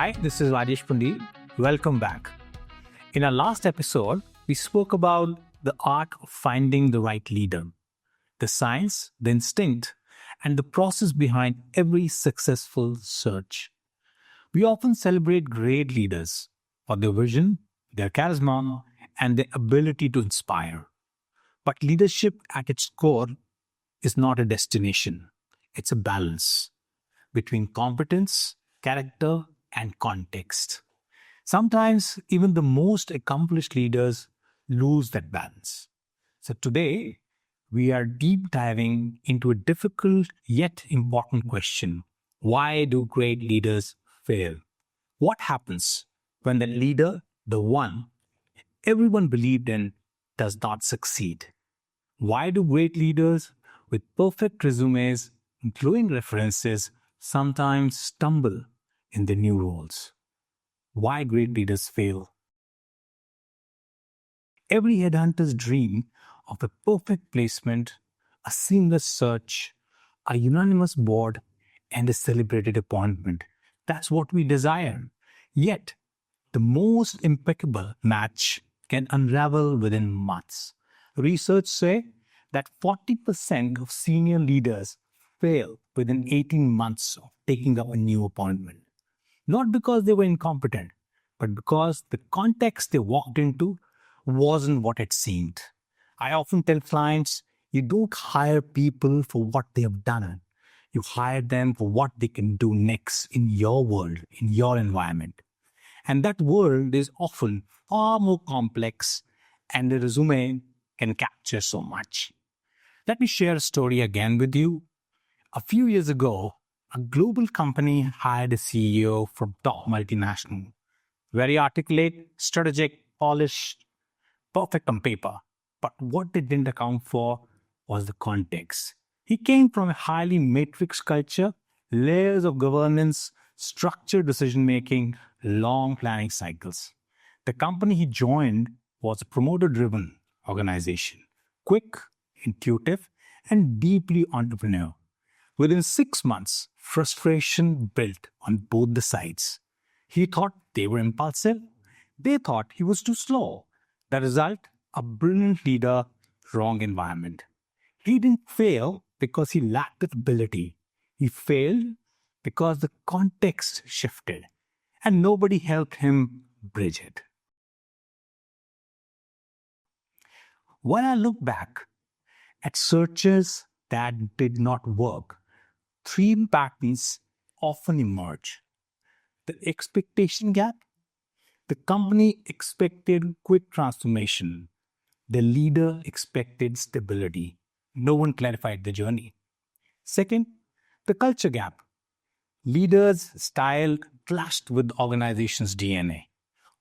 Hi, this is Rajesh Pundir. Welcome back. In our last episode, we spoke about the art of finding the right leader, the science, the instinct, and the process behind every successful search. We often celebrate great leaders for their vision, their charisma, and their ability to inspire. But leadership at its core is not a destination, it's a balance between competence, character, and context. Sometimes even the most accomplished leaders lose that balance. So today, we are deep diving into a difficult yet important question. Why do great leaders fail? What happens when the leader, the one everyone believed in, does not succeed? Why do great leaders with perfect resumes, glowing references, sometimes stumble in their new roles? Why great leaders fail? Every headhunter's dream of a perfect placement, a seamless search, a unanimous board, and a celebrated appointment. That's what we desire. Yet, the most impeccable match can unravel within months. Research say that 40% of senior leaders fail within 18 months of taking up a new appointment. Not because they were incompetent, but because the context they walked into wasn't what it seemed. I often tell clients, you don't hire people for what they have done. You hire them for what they can do next in your world, in your environment. And that world is often far more complex, and the resume can capture so much. Let me share a story again with you. A few years ago, a global company hired a CEO from top multinational. Very articulate, strategic, polished, perfect on paper. But what they didn't account for was the context. He came from a highly matrix culture, layers of governance, structured decision-making, long planning cycles. The company he joined was a promoter-driven organization, quick, intuitive, and deeply entrepreneurial. Within 6 months, frustration built on both the sides. He thought they were impulsive. They thought he was too slow. The result, a brilliant leader, wrong environment. He didn't fail because he lacked the ability. He failed because the context shifted and nobody helped him bridge it. When I look back at searches that did not work, 3 patterns often emerge. The expectation gap. The company expected quick transformation. The leader expected stability. No one clarified the journey. Second, the culture gap. Leaders' style clashed with the organization's DNA.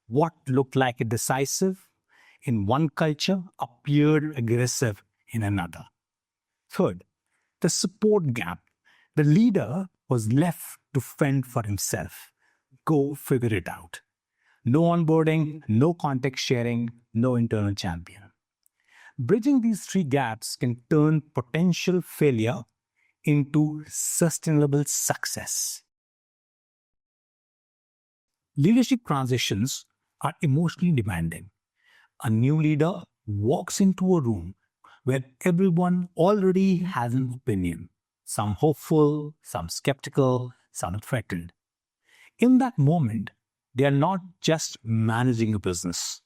What looked like a decisive in one culture appeared aggressive in another. Third, the support gap. The leader was left to fend for himself. Go figure it out. No onboarding, no context sharing, no internal champion. Bridging these 3 gaps can turn potential failure into sustainable success. Leadership transitions are emotionally demanding. A new leader walks into a room where everyone already has an opinion. Some hopeful, some skeptical, some threatened. In that moment, they are not just managing a business.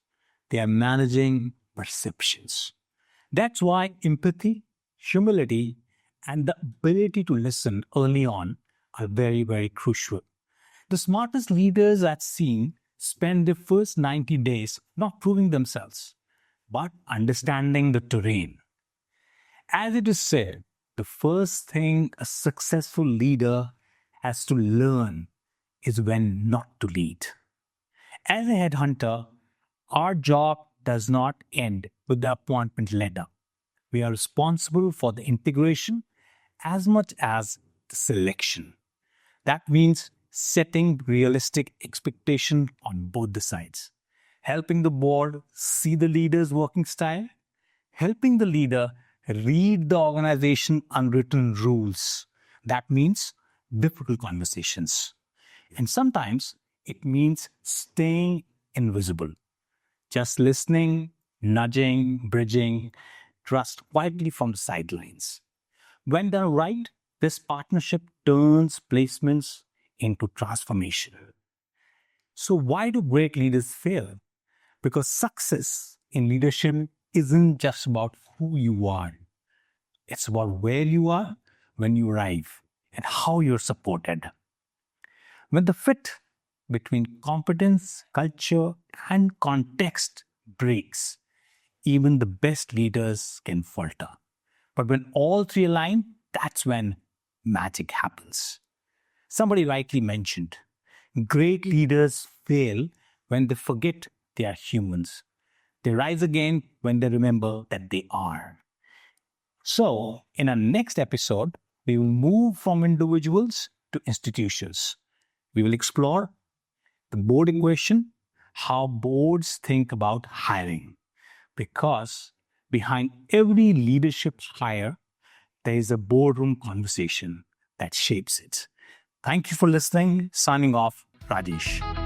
They are managing perceptions. That's why empathy, humility, and the ability to listen early on are very, very crucial. The smartest leaders I've seen spend the first 90 days not proving themselves, but understanding the terrain. As it is said, the first thing a successful leader has to learn is when not to lead. As a headhunter, our job does not end with the appointment letter. We are responsible for the integration as much as the selection. That means setting realistic expectation on both the sides, helping the board see the leader's working style, helping the leader read the organization's unwritten rules. That means difficult conversations. And sometimes It means staying invisible, just listening, nudging, bridging, trust quietly from the sidelines. When done right, this partnership turns placements into transformation. So, why do great leaders fail? Because success in leadership isn't just about who you are, it's about where you are when you arrive and how you're supported. When the fit between competence, culture, and context breaks, even the best leaders can falter. But when all three align, that's when magic happens. Somebody rightly mentioned great leaders fail when they forget they are humans. They rise again when they remember that they are. So, in our next episode, we will move from individuals to institutions. We will explore the board equation, how boards think about hiring. Because behind every leadership hire, there is a boardroom conversation that shapes it. Thank you for listening. Signing off, Rajesh.